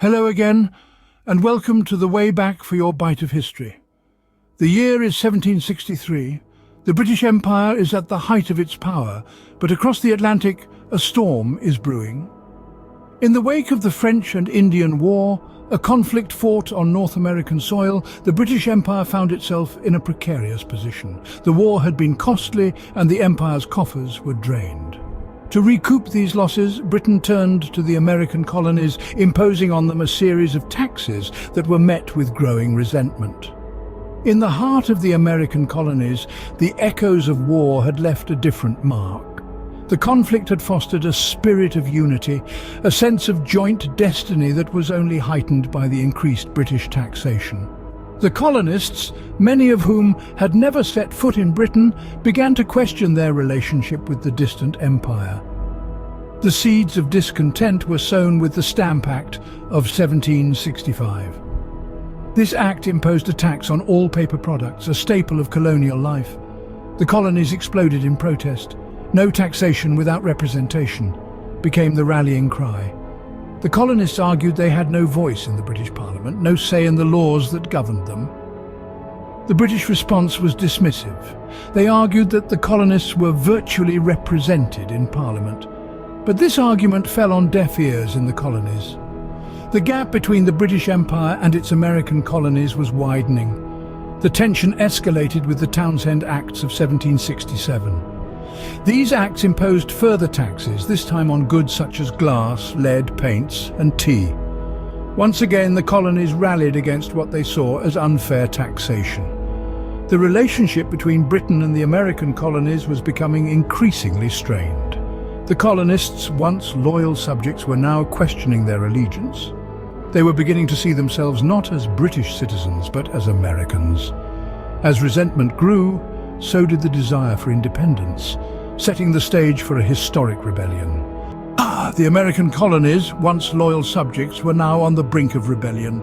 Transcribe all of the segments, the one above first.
Hello again, and welcome to the way back for your bite of history. The year is 1763. The British Empire is at the height of its power, but across the Atlantic, a storm is brewing. In the wake of the French and Indian War, a conflict fought on North American soil, the British Empire found itself in a precarious position. The war had been costly, and the Empire's coffers were drained. To recoup these losses, Britain turned to the American colonies, imposing on them a series of taxes that were met with growing resentment. In the heart of the American colonies, the echoes of war had left a different mark. The conflict had fostered a spirit of unity, a sense of joint destiny that was only heightened by the increased British taxation. The colonists, many of whom had never set foot in Britain, began to question their relationship with the distant empire. The seeds of discontent were sown with the Stamp Act of 1765. This act imposed a tax on all paper products, a staple of colonial life. The colonies exploded in protest. "No taxation without representation" became the rallying cry. The colonists argued they had no voice in the British Parliament, no say in the laws that governed them. The British response was dismissive. They argued that the colonists were virtually represented in Parliament. But this argument fell on deaf ears in the colonies. The gap between the British Empire and its American colonies was widening. The tension escalated with the Townshend Acts of 1767. These acts imposed further taxes, this time on goods such as glass, lead, paints, and tea. Once again, the colonies rallied against what they saw as unfair taxation. The relationship between Britain and the American colonies was becoming increasingly strained. The colonists, once loyal subjects, were now questioning their allegiance. They were beginning to see themselves not as British citizens, but as Americans. As resentment grew, so did the desire for independence, setting the stage for a historic rebellion. The American colonies, once loyal subjects, were now on the brink of rebellion.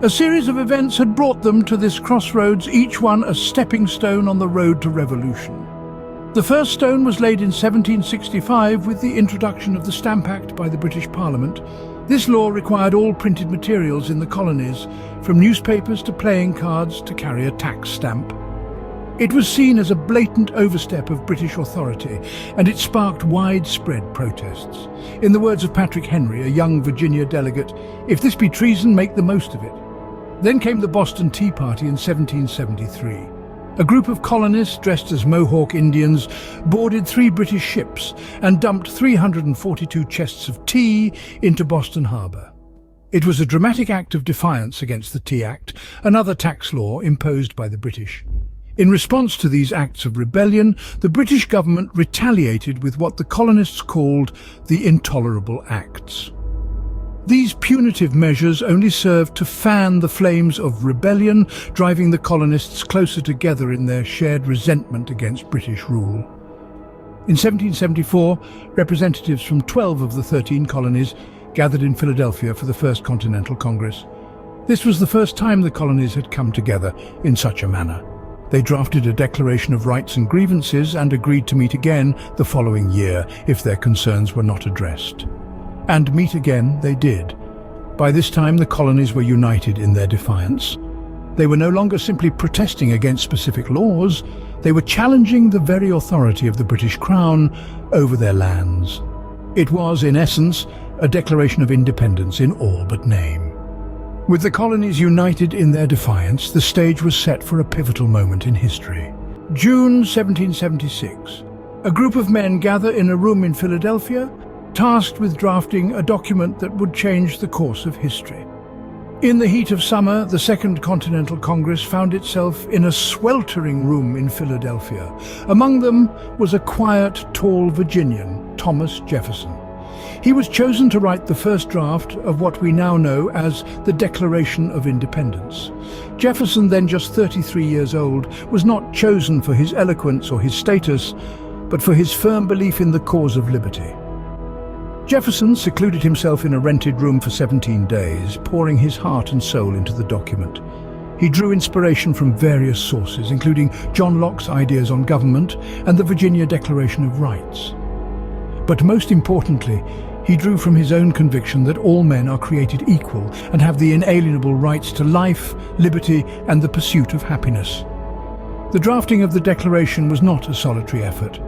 A series of events had brought them to this crossroads, each one a stepping stone on the road to revolution. The first stone was laid in 1765 with the introduction of the Stamp Act by the British Parliament. This law required all printed materials in the colonies, from newspapers to playing cards, to carry a tax stamp. It was seen as a blatant overstep of British authority, and it sparked widespread protests. In the words of Patrick Henry, a young Virginia delegate, "If this be treason, make the most of it." Then came the Boston Tea Party in 1773. A group of colonists dressed as Mohawk Indians boarded 3 British ships and dumped 342 chests of tea into Boston Harbor. It was a dramatic act of defiance against the Tea Act, another tax law imposed by the British. In response to these acts of rebellion, the British government retaliated with what the colonists called the Intolerable Acts. These punitive measures only served to fan the flames of rebellion, driving the colonists closer together in their shared resentment against British rule. In 1774, representatives from 12 of the 13 colonies gathered in Philadelphia for the First Continental Congress. This was the first time the colonies had come together in such a manner. They drafted a declaration of rights and grievances and agreed to meet again the following year if their concerns were not addressed. And meet again they did. By this time, the colonies were united in their defiance. They were no longer simply protesting against specific laws, they were challenging the very authority of the British Crown over their lands. It was, in essence, a declaration of independence in all but name. With the colonies united in their defiance, the stage was set for a pivotal moment in history. June 1776. A group of men gather in a room in Philadelphia, tasked with drafting a document that would change the course of history. In the heat of summer, the Second Continental Congress found itself in a sweltering room in Philadelphia. Among them was a quiet, tall Virginian, Thomas Jefferson. He was chosen to write the first draft of what we now know as the Declaration of Independence. Jefferson, then just 33 years old, was not chosen for his eloquence or his status, but for his firm belief in the cause of liberty. Jefferson secluded himself in a rented room for 17 days, pouring his heart and soul into the document. He drew inspiration from various sources, including John Locke's ideas on government and the Virginia Declaration of Rights. But most importantly, He drew from his own conviction that all men are created equal and have the inalienable rights to life, liberty, and the pursuit of happiness. The drafting of the Declaration was not a solitary effort.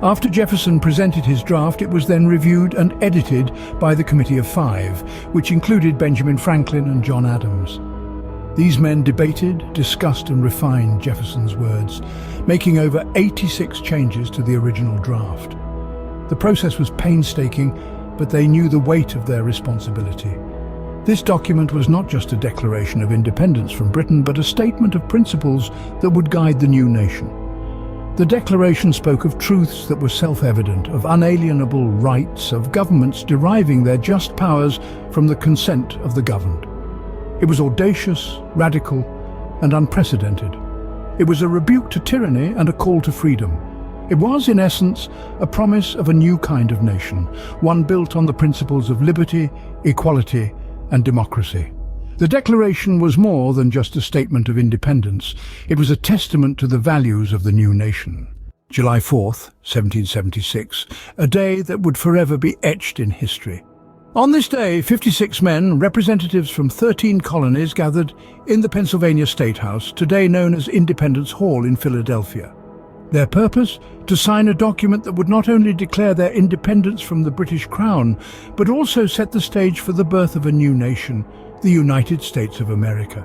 After Jefferson presented his draft, it was then reviewed and edited by the Committee of Five, which included Benjamin Franklin and John Adams. These men debated, discussed, and refined Jefferson's words, making over 86 changes to the original draft. The process was painstaking, but they knew the weight of their responsibility. This document was not just a declaration of independence from Britain, but a statement of principles that would guide the new nation. The Declaration spoke of truths that were self-evident, of unalienable rights, of governments deriving their just powers from the consent of the governed. It was audacious, radical, and unprecedented. It was a rebuke to tyranny and a call to freedom. It was, in essence, a promise of a new kind of nation, one built on the principles of liberty, equality, and democracy. The Declaration was more than just a statement of independence. It was a testament to the values of the new nation. July 4th, 1776, a day that would forever be etched in history. On this day, 56 men, representatives from 13 colonies, gathered in the Pennsylvania State House, today known as Independence Hall in Philadelphia. Their purpose? To sign a document that would not only declare their independence from the British Crown, but also set the stage for the birth of a new nation, the United States of America.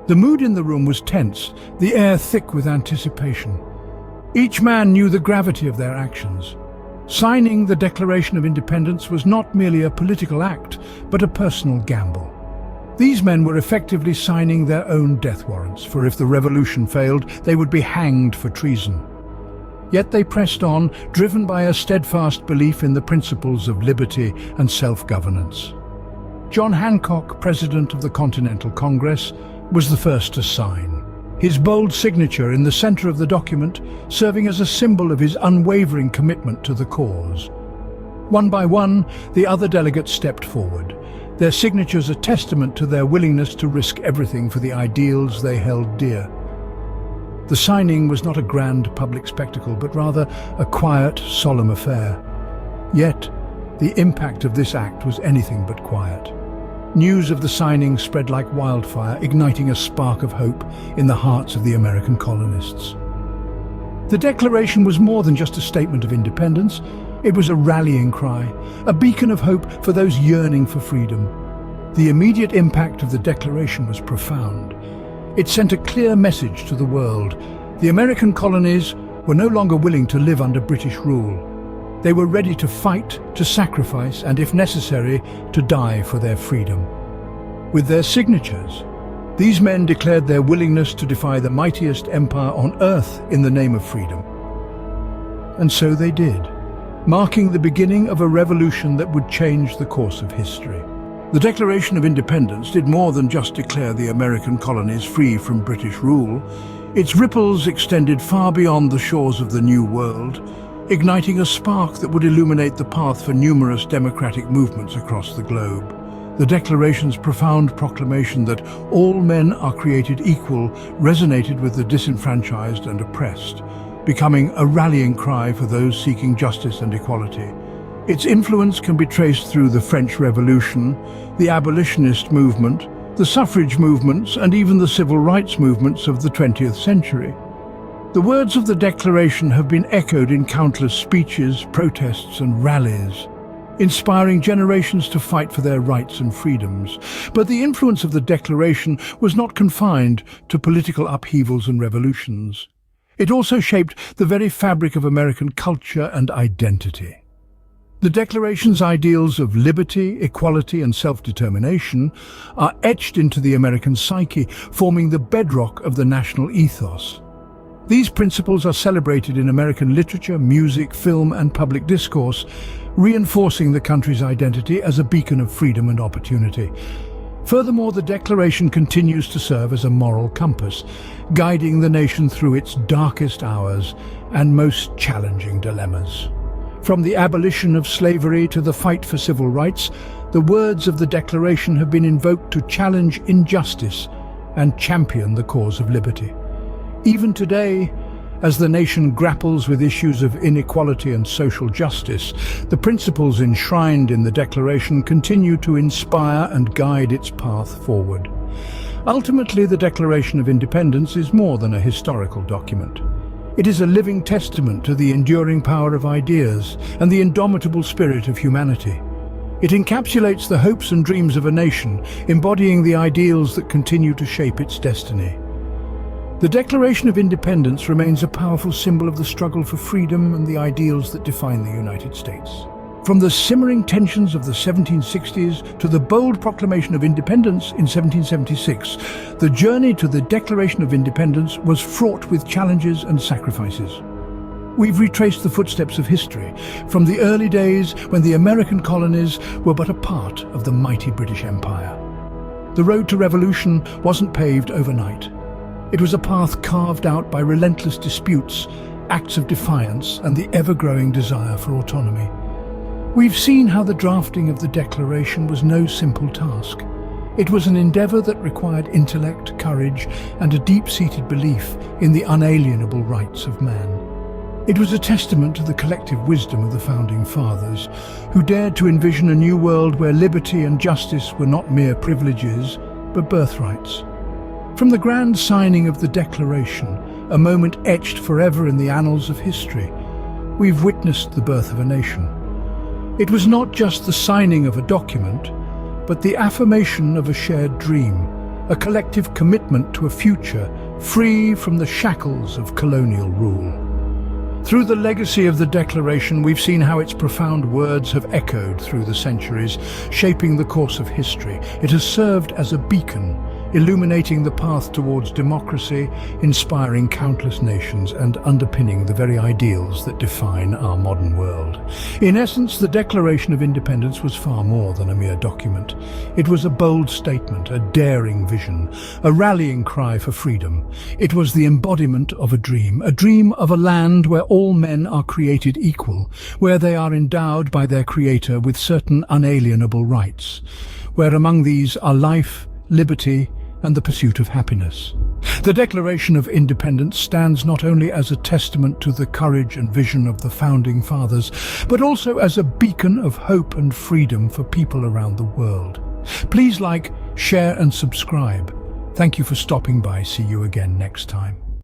The mood in the room was tense, the air thick with anticipation. Each man knew the gravity of their actions. Signing the Declaration of Independence was not merely a political act, but a personal gamble. These men were effectively signing their own death warrants, for if the revolution failed, they would be hanged for treason. Yet they pressed on, driven by a steadfast belief in the principles of liberty and self-governance. John Hancock, President of the Continental Congress, was the first to sign. His bold signature in the center of the document serving as a symbol of his unwavering commitment to the cause. One by one, the other delegates stepped forward, their signatures a testament to their willingness to risk everything for the ideals they held dear. The signing was not a grand public spectacle, but rather a quiet, solemn affair. Yet, the impact of this act was anything but quiet. News of the signing spread like wildfire, igniting a spark of hope in the hearts of the American colonists. The Declaration was more than just a statement of independence. It was a rallying cry, a beacon of hope for those yearning for freedom. The immediate impact of the Declaration was profound. It sent a clear message to the world. The American colonies were no longer willing to live under British rule. They were ready to fight, to sacrifice, and if necessary, to die for their freedom. With their signatures, these men declared their willingness to defy the mightiest empire on earth in the name of freedom. And so they did, marking the beginning of a revolution that would change the course of history. The Declaration of Independence did more than just declare the American colonies free from British rule. Its ripples extended far beyond the shores of the New World, igniting a spark that would illuminate the path for numerous democratic movements across the globe. The Declaration's profound proclamation that all men are created equal resonated with the disenfranchised and oppressed, becoming a rallying cry for those seeking justice and equality. Its influence can be traced through the French Revolution, the abolitionist movement, the suffrage movements, and even the civil rights movements of the 20th century. The words of the Declaration have been echoed in countless speeches, protests, and rallies, inspiring generations to fight for their rights and freedoms. But the influence of the Declaration was not confined to political upheavals and revolutions. It also shaped the very fabric of American culture and identity. The Declaration's ideals of liberty, equality, and self-determination are etched into the American psyche, forming the bedrock of the national ethos. These principles are celebrated in American literature, music, film, and public discourse, reinforcing the country's identity as a beacon of freedom and opportunity. Furthermore, the Declaration continues to serve as a moral compass, guiding the nation through its darkest hours and most challenging dilemmas. From the abolition of slavery to the fight for civil rights, the words of the Declaration have been invoked to challenge injustice and champion the cause of liberty. Even today, As the nation grapples with issues of inequality and social justice, the principles enshrined in the Declaration continue to inspire and guide its path forward. Ultimately, the Declaration of Independence is more than a historical document. It is a living testament to the enduring power of ideas and the indomitable spirit of humanity. It encapsulates the hopes and dreams of a nation, embodying the ideals that continue to shape its destiny. The Declaration of Independence remains a powerful symbol of the struggle for freedom and the ideals that define the United States. From the simmering tensions of the 1760s to the bold proclamation of independence in 1776, the journey to the Declaration of Independence was fraught with challenges and sacrifices. We've retraced the footsteps of history, from the early days when the American colonies were but a part of the mighty British Empire. The road to revolution wasn't paved overnight. It was a path carved out by relentless disputes, acts of defiance, and the ever-growing desire for autonomy. We've seen how the drafting of the Declaration was no simple task. It was an endeavour that required intellect, courage, and a deep-seated belief in the unalienable rights of man. It was a testament to the collective wisdom of the Founding Fathers, who dared to envision a new world where liberty and justice were not mere privileges, but birthrights. From the grand signing of the Declaration, a moment etched forever in the annals of history, we've witnessed the birth of a nation. It was not just the signing of a document, but the affirmation of a shared dream, a collective commitment to a future free from the shackles of colonial rule. Through the legacy of the Declaration, we've seen how its profound words have echoed through the centuries, shaping the course of history. It has served as a beacon, illuminating the path towards democracy, inspiring countless nations, and underpinning the very ideals that define our modern world. In essence, the Declaration of Independence was far more than a mere document. It was a bold statement, a daring vision, a rallying cry for freedom. It was the embodiment of a dream of a land where all men are created equal, where they are endowed by their Creator with certain unalienable rights, where among these are life, liberty, and the pursuit of happiness. The Declaration of Independence stands not only as a testament to the courage and vision of the Founding Fathers, but also as a beacon of hope and freedom for people around the world. Please like, share, and subscribe. Thank you for stopping by. See you again next time.